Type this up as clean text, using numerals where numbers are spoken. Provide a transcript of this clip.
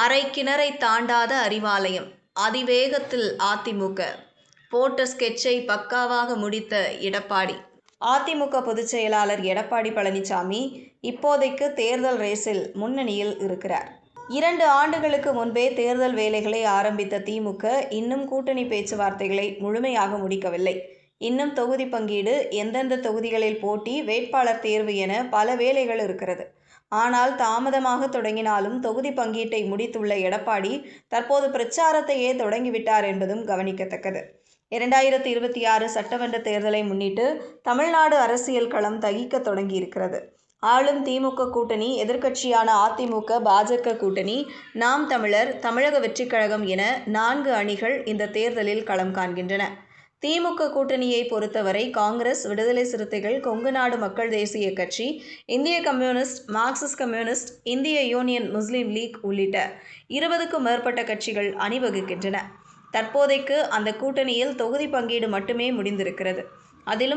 அரை கிணறை தாண்டாத அறிவாலயம். அதிவேகத்தில் அதிமுக. போட்ட ஸ்கெட்சை பக்காவாக முடித்த எடப்பாடி. அதிமுக பொதுச் செயலாளர் எடப்பாடி பழனிசாமி இப்போதைக்கு தேர்தல் ரேஸில் முன்னணியில் இருக்கிறார். 2 ஆண்டுகளுக்கு முன்பே தேர்தல் வேலைகளை ஆரம்பித்த திமுக இன்னும் கூட்டணி பேச்சுவார்த்தைகளை முழுமையாக முடிக்கவில்லை. இன்னும் தொகுதி பங்கீடு, எந்தெந்த தொகுதிகளில் போட்டி, வேட்பாளர் தேர்வு என பல வேலைகள் இருக்கிறது. ஆனால் தாமதமாக தொடங்கினாலும் தொகுதி பங்கீட்டை முடித்துள்ள எடப்பாடி தற்போது பிரச்சாரத்தையே தொடங்கிவிட்டார் என்பதும் கவனிக்கத்தக்கது. 2026 சட்டமன்ற தேர்தலை முன்னிட்டு தமிழ்நாடு அரசியல் களம் தகிக்க தொடங்கியிருக்கிறது. ஆளும் திமுக கூட்டணி, எதிர்க்கட்சியான அதிமுக, பாஜக கூட்டணி, நாம் தமிழர், தமிழக வெற்றிக்கழகம் என 4 அணிகள் இந்த தேர்தலில் களம் காண்கின்றன. திமுக கூட்டணியை பொறுத்தவரை காங்கிரஸ், விடுதலை சிறுத்தைகள், கொங்குநாடு மக்கள் தேசிய கட்சி, இந்திய கம்யூனிஸ்ட், மார்க்சிஸ்ட் கம்யூனிஸ்ட், இந்திய யூனியன் முஸ்லீம் லீக் உள்ளிட்ட 20க்கும் மேற்பட்ட கட்சிகள் அணிவகுக்கின்றன. தற்போதைக்கு அந்த கூட்டணியில் தொகுதி பங்கீடு மட்டுமே முடிந்திருக்கிறது. அதிலும்